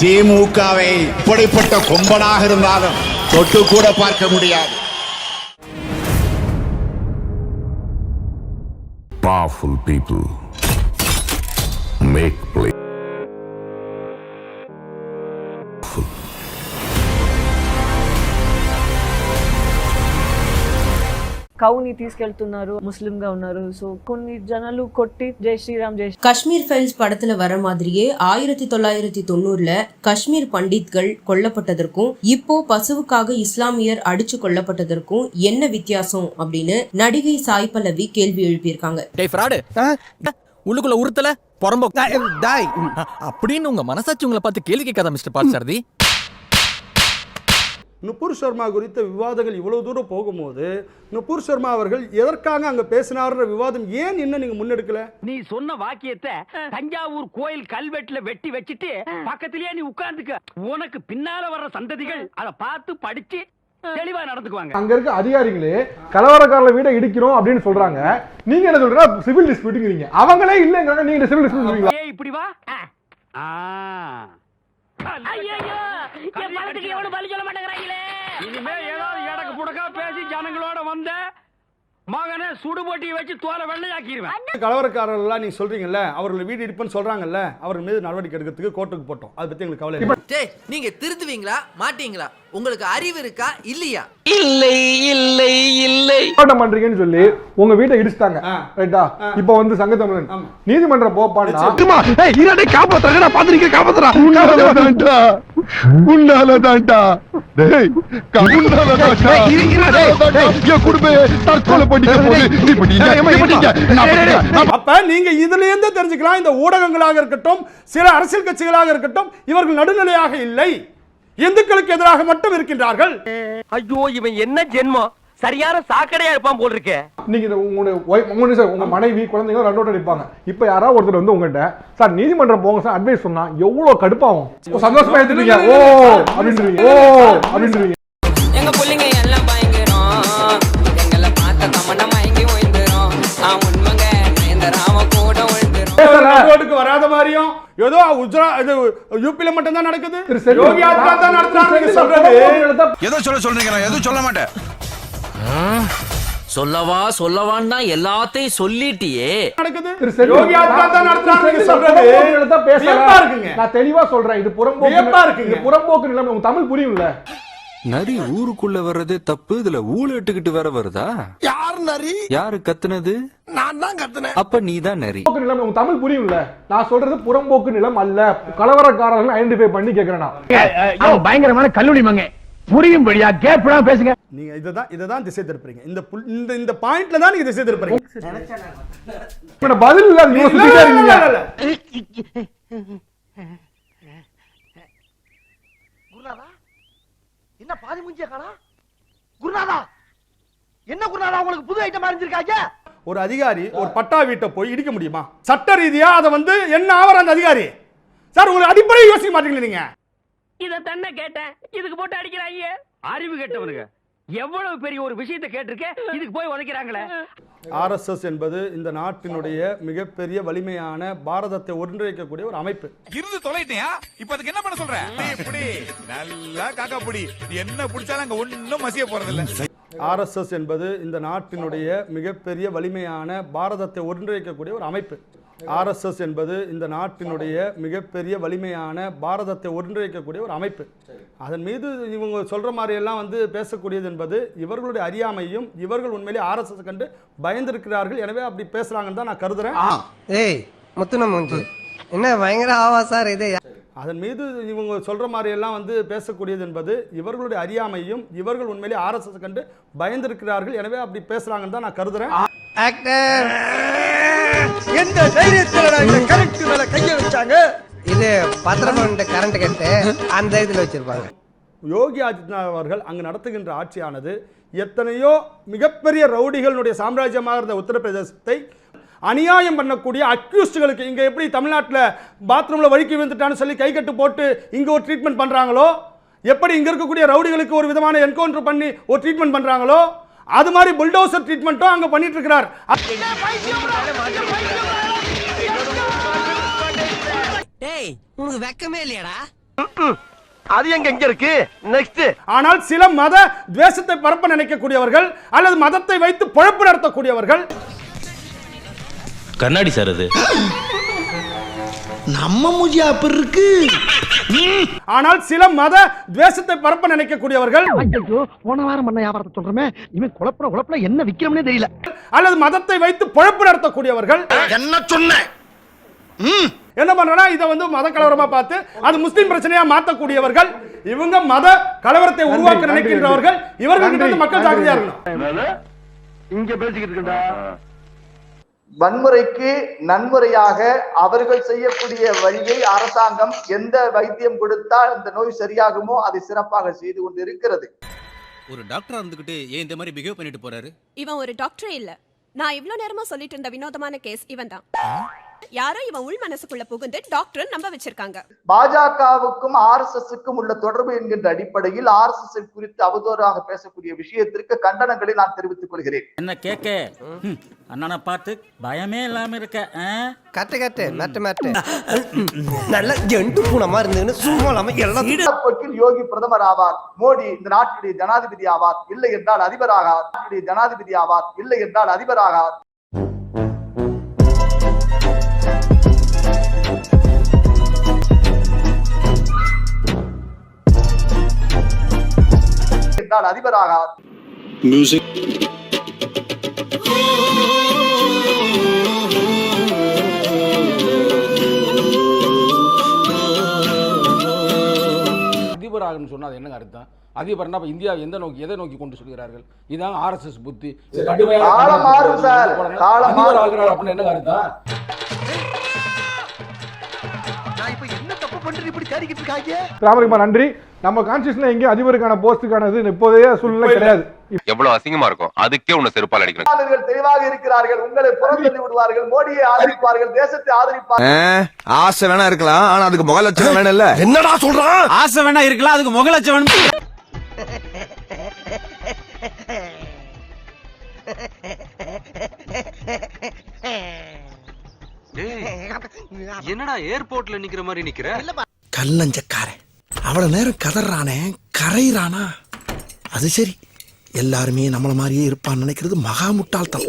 திமுகவை இப்படிப்பட்ட கொம்பனாக இருந்தாலும் தொட்டு கூட பார்க்க முடியாது. Powerful people make play. కౌని తీసుకెళ్తున్నారు, ముస్లిం గా ఉన్నారు. సో కొన్ని జనాలు కొట్టి జై శ్రీరామ్ జై காஷ்மீர் ஃபைல்ஸ் படத்துல வர மாதிரியே 1990ல காஷ்மீர் பண்டித்கள் கொல்லப்பட்டதற்கும் இப்போ பசுவுக்காக இஸ்லாமியர் அடிச்சு கொல்லப்பட்டதற்கும் என்ன வித்தியாசம் அப்படின்னு நடிகை சாய் பல்லவி கேள்வி எழுப்பியிருக்காங்க. உள்ளுக்குள்ள உறுத்தல பொறம்போ அப்படின்னு உங்க மனசாட்சி உங்களை பார்த்து கேள்வி கேட்காத மிஸ்டர் பார்சாரதி. நுபுர் சர்மா குறித்த விவாதங்கள் இவ்வளவு தூரம் போகும்போது நுபுர் சர்மா அவர்கள் எதற்காக அங்க பேசினார்ன்ற விவாதம் ஏன் இன்னும் நீங்க முன்னெடுக்கல? நீ சொன்ன வாக்கியத்தை தஞ்சாவூர் கோயில் கல்வெட்டுல வெட்டி வச்சிட்டு பக்கத்திலேயே நீ உட்கார்ந்துக்க. உனக்கு பின்னால வர்ற சந்ததிகள் அதை பார்த்து படிச்சு தெளிவா நடந்துக்குவாங்க. அங்க இருக்க அதிகாரிகளே கலவரக்காரல வீட இடிக்கிறோம் அப்படின்னு சொல்றாங்க. நீங்க என்ன சொல்றீங்க? சிவில் டிஸ்பியூட்ங்கறீங்க. அவங்களே இல்லங்கறாங்க, நீங்க சிவில் டிஸ்பியூட் சொல்றீங்க. ஏய் இப்படி வா. ஐயோ என் பணத்துக்கு எவ்வளவு பலி சொல்ல மாட்டேங்கறாங்களே. இனிமே ஏதாவது எடக்கு புடக்கா பேசி ஜனங்களோட வந்த மகனை சுடுபொட்டி வச்சு தோலை வெள்ளையாக்கிடுவேன். கலவரக்காரர்கள்லாம் நீங்க சொல்றீங்கல்ல, அவர்கள் வீடு இடிப்புன்னு சொல்றாங்கல்ல, அவர்கள் மீது நடவடிக்கை எடுக்கிறதுக்கு கோர்ட்டுக்கு போட்டோம். அதை பத்தி எங்களுக்கு கவலை இல்லை. நீங்க திருத்துவீங்களா மாட்டீங்களா? உங்களுக்கு அறிவு இருக்கா இல்லையா? இல்லை இல்லை இல்லை போராட்டம் பண்றீங்கன்னு சொல்லி உங்க வீட்டை இடிச்சிட்டாங்க. ரைட்டா? இப்போ வந்து சங்கத்தமிழன் நீதிமன்றம் போப்பான்னா இரண்டை காப்பாத்துறாங்க. பாத்துறீங்க காப்பாத்துறா. உன்னாலதான்டா டேய் கவுன்னாலதான்டா என் குடும்பமே தற்கொலை பண்ணிக்க போகுது. அப்ப நீங்க இதுல இருந்து தெரிஞ்சுக்கலாம், இந்த ஊடகங்களாக இருக்கட்டும், சில அரசியல் கட்சிகளாக இருக்கட்டும், இவர்கள் நடுநிலையாக இல்லை, இந்துக்களுக்கு எதிராக மட்டும் இருக்கின்றார்கள். ஐயோ இவன் என்ன ஜென்மம், சரியான சாக்கடையா இருப்பான் போல் இருக்கே. நீங்க உங்க மனைவி குழந்தைங்க ரெண்டோட நிற்பாங்க. இப்ப யாராவது ஒருத்தர் வந்து உங்ககிட்ட சார் நீதிமன்றம் போங்க சார் அட்வைஸ் சொன்னா எவ்வளவு கடுப்பாகும். சந்தோஷமா எடுத்துட்டீங்க. ஓ அப்படின்றீங்க. ஓ அப்படின்றீங்க. எங்க புள்ளைங்க எல்லாம் பயங்கரம், எங்களை பார்த்த தமன மயங்கி ஓய்ந்துரும். உண்மைங்க இந்த ராம கூட ஓட்டுக்கு வராத மாதிரியும் ஏதோ யூபில மட்டும் தான் நடக்குது. யோகி ஆதித்யநாத் தான் நடத்துறாங்க சொல்றது. ஏதோ சொல்றீங்க, நான் எதுவும் சொல்ல மாட்டேன். சொல்லவான்னா எல்லாத்தையும் சொல்லிட்டியே. நடக்குது. யோகி ஆதித்யநாத் தான் நடத்துறாங்க சொல்றது. வியப்பா இருக்குங்க. நான் தெளிவா சொல்றேன், இது புறம்போக்கு நிலைமை. உங்க தமிழ் புரியும்ல? நரி ஊருக்குள்ள வர்றதே தப்பு, இதுல ஊழ இட்டுக்கிட்டு வேற வருதா? யார் நரி? யாரு கத்துனது? நான் தான் கத்துனேன். அப்ப நீ தான் நரி. நிலம் உங்க தமிழ் புரியும்ல? நான் சொல்றது புறம்போக்கு நிலம் அல்ல, கலவரக்காரர்கள் ஐடென்டிஃபை பண்ணி கேக்குறேன். பயங்கரமான கல்லூரி மங்க புரியும்படியா கேப்டா பேசுங்க. நீங்க இததான் திசை திருப்பறீங்க. இந்த பாயிண்ட்ல தான் நீங்க திசை திருப்பறீங்க. பதில் இல்ல, நீங்க சுத்திட்டே இருக்கீங்க. குருநாதா என்ன பாதி மூஞ்சிய காணா? குருநாதா என்ன குருநாதா உங்களுக்கு புது ஐட்டம் அறிஞ்சிருக்காங்க? ஒரு அதிகாரி ஒரு பட்டா வீட்டை போய் இடிக்க முடியுமா? சட்ட ரீதியா அதை வந்து என்ன ஆவற அந்த அதிகாரி? சார் உங்களுக்கு அடிப்படை யோசிக்க மாட்டீங்களா நீங்க? இத தன்ன கேட்டேன், இதுக்கு போட்டு அடிக்கிறாங்க. அறிவு கேட்டவனுங்க எவ்வளவு பெரிய ஒரு விஷயத்தை கேட்டிருக்கே, இதுக்கு போய் உதைக்கிறாங்களே. RSS என்பது இந்த நாட்டினுடைய மிகப்பெரிய வலிமையான பாரதத்தை ஒன்றிணைக்கக்கூடிய ஒரு அமைப்பு. இருந்து தொலைட்டியா? இப்ப அதுக்கு என்ன பண்ண சொல்ற? இப்படி நல்லா காக்கா புடி என்ன புடிச்சாலும் அங்க ஒண்ணும் மசிய போறது இல்ல. RSS என்பது இந்த நாட்டினுடைய மிகப்பெரிய வலிமையான பாரதத்தை ஒன்றிணைக்கக்கூடிய ஒரு அமைப்பு. RSS என்பது இந்த நாட்டினுடைய மிகப்பெரிய வலிமையான பாரதத்தை ஒன்றிணைக்கக்கூடிய ஒரு அமைப்பு. அதன் மீது இவங்க சொல்ற மாதிரி எல்லாம் வந்து பேசக்கூடியது என்பது இவர்களுடைய அறியாமையும், இவர்கள் உண்மையிலே RSS கண்டு பயந்திருக்கிறார்கள், எனவே அப்படி பேசுறாங்கன்னு தான் நான் கருதுறேன். ஏய் முத்துன மூஞ்சி என்ன பயங்கர ஆவாசார் இது. அதன் மீது இவங்க சொல்ற மாதிரி எல்லாம் வந்து பேசக்கூடியது என்பது இவர்களுடைய அறியாமையும், இவர்கள் உண்மையிலே RSS கண்டு பயந்திருக்கிறார்கள், எனவே அப்படி பேசுறாங்கன்னு தான் நான் கருதுறேன். ஆக்டர் எந்த தைரியத்துல இந்த கரெக்ட் மேல கைய வச்சாங்க? இது பத்திரமண்ட கரண்ட் கட்டு அந்த இதுல வச்சிருப்பாங்க. யோகி ஆதித்யநாத் அவர்கள் அங்கு நடத்துகின்ற ஆட்சியானது எத்தனையோ மிகப்பெரிய ரவுடிகளுடைய சாம்ராஜ்யமாக இருந்த உத்தரப்பிரதேசத்தை அநியாயம் பண்ணக்கூடிய அக்யூஸ்டுகளுக்கு, இங்க எப்படி தமிழ்நாட்டில் பாத்ரூம்ல வழுக்கி விழுந்துட்டான்னு சொல்லி கை கட்டு போட்டு இங்க ஒரு ட்ரீட்மெண்ட் பண்றாங்களோ, எப்படி இங்க இருக்கக்கூடிய ரவுடிகளுக்கு ஒரு விதமான என்கவுண்டர் பண்ணி ஒரு ட்ரீட்மெண்ட் பண்றாங்களோ, அது மாதிரி புல்டோசர் ட்ரீட்மெண்ட்டும் அங்க பண்ணிட்டு இருக்கிறார். டேய் உனக்கு வெக்கமே இல்லையாடா? அது எங்க இருக்கு நெக்ஸ்ட். ஆனால் சில மத துவேஷத்தை பரப்ப நினைக்கக்கூடியவர்கள் அல்லது மதத்தை வைத்து பொழப்பு நடத்தக்கூடியவர்கள் கண்ணாடி சார் அது நம்ம மூஞ்சி அப்படி இருக்கு. ஆனால் சில மத துவேஷத்தை பரப்ப நினைக்கக்கூடியவர்கள் போன வாரம் பண்ண வியாபாரத்தை சொல்றமே இவன் குழப்பன என்ன விக்கிறோம்னே தெரியல. அல்லது மதத்தை வைத்து பொழப்பு நடத்தக்கூடியவர்கள் என்ன சொன்ன என்ன பண்றா இதை வந்து மத கலவரமா பார்த்து அது முஸ்லிம் பிரச்சனையா மாற்றக்கூடியவர்கள் இவங்க மத கலவரத்தை உருவாக்க நினைக்கின்றவர்கள். இவர்கள் மக்கள் ஜாக்கிரதையா இருக்கணும். இங்க பேசிக்கிட்டு இருக்கா வன்முறைக்கு நன்முறையாக அவர்கள் செய்யக்கூடிய வழியை அரசாங்கம் எந்த வைத்தியம் கொடுத்தால் இந்த நோய் சரியாகுமோ அதை சிறப்பாக செய்து கொண்டு இருக்கிறது. ஒரு டாக்டரா இருந்துகிட்டு ஏன் இந்த மாதிரி பிஹேவ் பண்ணிட்டு போறாரு? இவன் ஒரு டாக்டரே இல்ல. நான் இவ்ளோ நேரமா சொல்லிட்டு இருந்த வினோதமான கேஸ் இவன் தான். யாரோ இவன் உள் மனசுக்குள்ள புகுந்து டாக்டர் நம்ப வச்சிருக்காங்க. பாஜகவுக்கும் RSSக்கும் உள்ள தொடர்பு என்கின்ற அடிப்படையில் RSS குறித்து அவதூறாக பேசக்கூடிய விஷயத்திற்கு கண்டனங்களை நான் தெரிவித்துக் கொள்கிறேன். என்ன கேக்க அண்ணனை பார்த்து பயமே இல்லாம இருக்க. கட்டு மேட்டு நல்ல ஜெண்டு பூனமா இருந்ததுன்னு சும்மா இல்லாம எல்லாம் போக்கில் யோகி பிரதமர் ஆவார், மோடி இந்த நாட்டுடைய ஜனாதிபதி ஆவார், இல்லை என்றால் அதிபர் ஆகார். ஜனாதிபதி ஆவார், இல்லை என்றால் அதிபர் ஆகார். அதிபராகார். அதிபராகன்னு சொன்னா அது என்னங்க அர்த்தம்? அதிபர்னா இந்தியா எதை நோக்கி கொண்டு சொல்கிறார்கள்? இதான் RSS புத்தி. என்ன அர்த்தம்? ராமலிங்கமா நன்றி. நம்ம கான்ஸ்டியூஷன்ல எங்க அதிபருக்கான போஸ்டுக்கானது இப்போதைய சூழ்நிலை கிடையாது. எவ்வளவு அசிங்கமா இருக்கும், அதுக்கே உன்னை செருப்பால் அடிக்கணும். அவர்கள் தெளிவாக இருக்கிறார்கள். உங்களை புறந்தள்ளி விடுவார்கள், மோடியை ஆதரிப்பார்கள், தேசத்தை ஆதரிப்பார்கள். ஆசை வேணா இருக்கலாம், ஆனா அதுக்கு முக லட்சணம் வேணும் இல்ல. என்னடா சொல்றான்? ஆசை வேணா இருக்கலாம், அதுக்கு முக லட்சணம் வேணும். என்னடா ஏர்போர்ட்ல நிக்கிற மாதிரி நிக்கிற? கல்லஞ்சக்காரன் அவ்வளவு நேரம் கதறானே கரையிறானா? அது சரி, எல்லாருமே நம்மள மாதிரியே இருப்பான்னு நினைக்கிறது மகா முட்டாள்தான்.